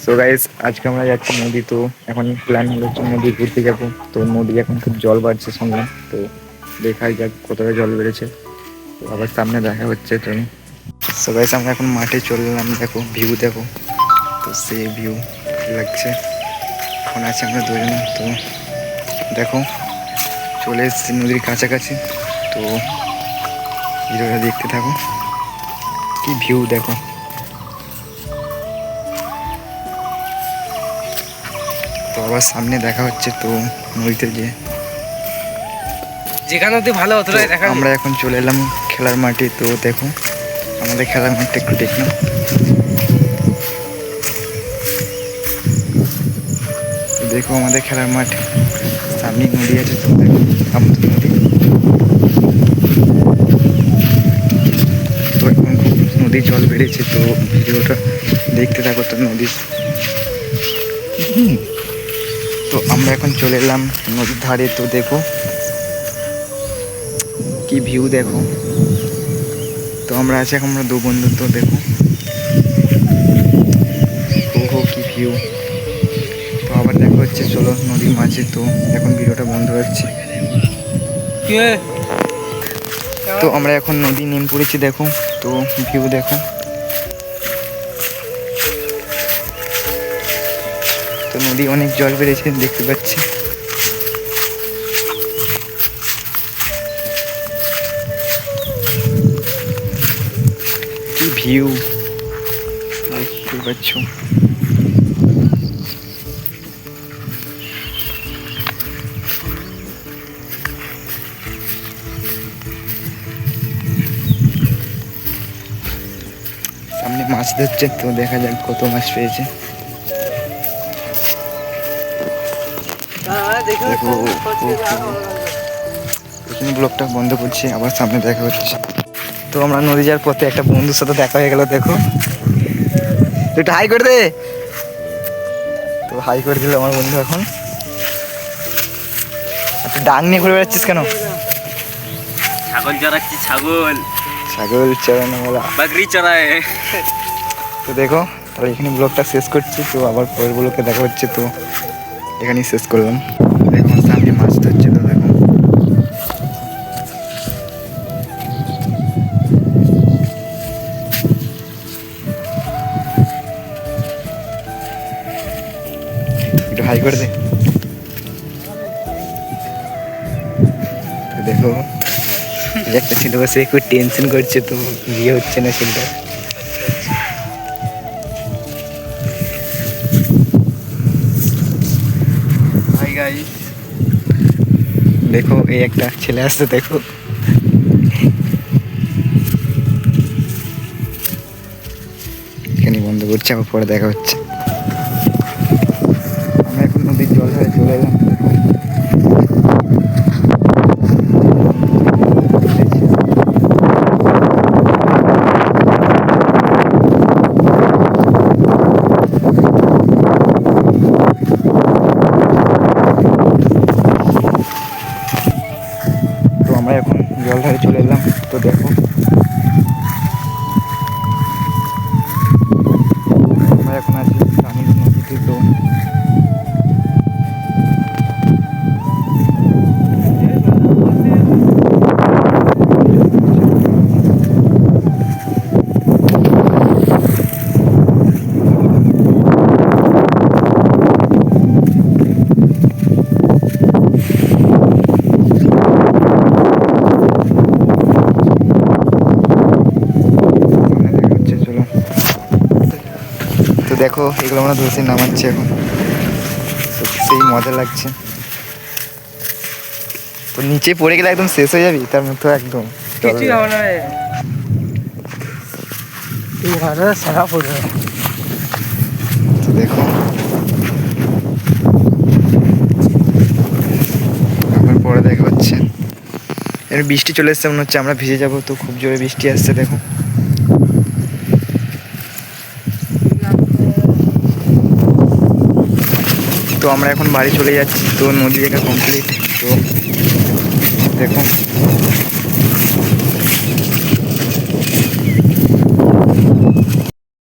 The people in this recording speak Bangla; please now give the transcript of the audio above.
সো গাইস, আজকে আমরা যাচ্ছি নদী। তো এখন প্ল্যান হলো হচ্ছে নদী ঘুরতে যাবো। তো নদী এখন খুব জল বাড়ছে সঙ্গে। তো দেখাই যাক কতটা জল বেড়েছে। তো আবার সামনে দেখা হচ্ছে ট্রেন। সো গাইস, আমরা এখন মাঠে চলে এলাম। দেখো ভিউ দেখো, তো সেই ভিউ লাগছে। এখন আছে আমরা দুজন। তো দেখো চলে এসেছি নদীর কাছাকাছি। তো ভিডিওটা দেখতে থাকো, কি ভিউ দেখো। তো আবার সামনে দেখা হচ্ছে তো নদীতে গিয়ে। যেখানে অব্দি ভালো হতো দেখা। আমরা এখন চলে এলাম খেলার মাঠে। তো দেখো আমাদের খেলার মাঠটা একটু দেখলাম। তো দেখো আমাদের খেলার মাঠ, সামনে নদী আছে। তো দেখো আমুদ নদী। তো এখন খুব নদীর জল বেড়েছে। তো ভিডিওটা দেখতে থাকো তো নদীর। তো আমরা এখন চলে এলাম নদীর ধারে। তো দেখো কি ভিউ দেখো। তো আমরা আছি এখন আমরা দু বন্ধু। তো দেখো হো কি ভিউ। তো আবার দেখা হচ্ছে, চলো নদীর মাঝে। তো এখন ভিডিওটা বন্ধ হচ্ছে। তো আমরা এখন নদী নেমে পড়েছি। দেখো তো ভিউ দেখো। তো নদী অনেক জল বেড়েছে দেখতে পাচ্ছি। কি ভিউ দেখতে পাচ্ছ। সামনে মাছ ধরছে। তো দেখা যাক কত মাছ পেয়েছে। দেখো এখানে ব্লগটা বন্ধ করছি, আবার সামনে দেখা হচ্ছে। তো আমরা নদী যাওয়ার পথে একটা বন্ধুর সাথে দেখা হয়ে গেল। দেখো তুই একটু হাই করে দে। তো হাই করে দিল আমার বন্ধু। এখন তুই ডাং নিয়ে ঘুরে বেড়াচ্ছিস কেন? ছাগল চড়াচ্ছি, ছাগল ছাগল চড়ানো বলা, বাকরি চড়ায়। তো দেখো তাহলে এখানে ব্লগটা শেষ করছি। তো আবার পরের ব্লগে দেখা হচ্ছে। তো এখানেই শেষ করলাম। দেখো সামনে মাছ ধরছে। তো দেখো একটু হাই করে দে। তো দেখো এই একটা ছেলে বসে একটু টেনশন করছে। তো বিয়ে হচ্ছে না ছেলেটা। হাই গাইস, দেখো এই একটা ছেলে আসছে। দেখো এখানে বন্ধ করছে, আবার পরে দেখা হচ্ছে। আমরা এখন নদীর জল ধারে চলে এলাম। তো আমরা এখন জল ধারে চলে এলাম। তো দেখো আমরা এখন আছি রানী নদীতে। তো সামনে দেখা হচ্ছে, চলো। তো দেখো এগুলো আমরা ধরে নামাচ্ছি এখন। তো সেই মজা লাগছে। তো নিচে পড়ে গেলে একদম শেষ হয়ে যাবি, তার মতো একদম জল। কিছুই হবে না রে। এই ঘরে সারা পড়বে। তো দেখো আবার পরে দেখা হচ্ছে। এর বৃষ্টি চলে এসছে মনে হচ্ছে, আমরা ভিজে যাবো। তো খুব জোরে বৃষ্টি আসছে দেখো। তো আমরা এখন বাড়ি চলে যাচ্ছি। তো নদী দেখা কমপ্লিট। তো দেখো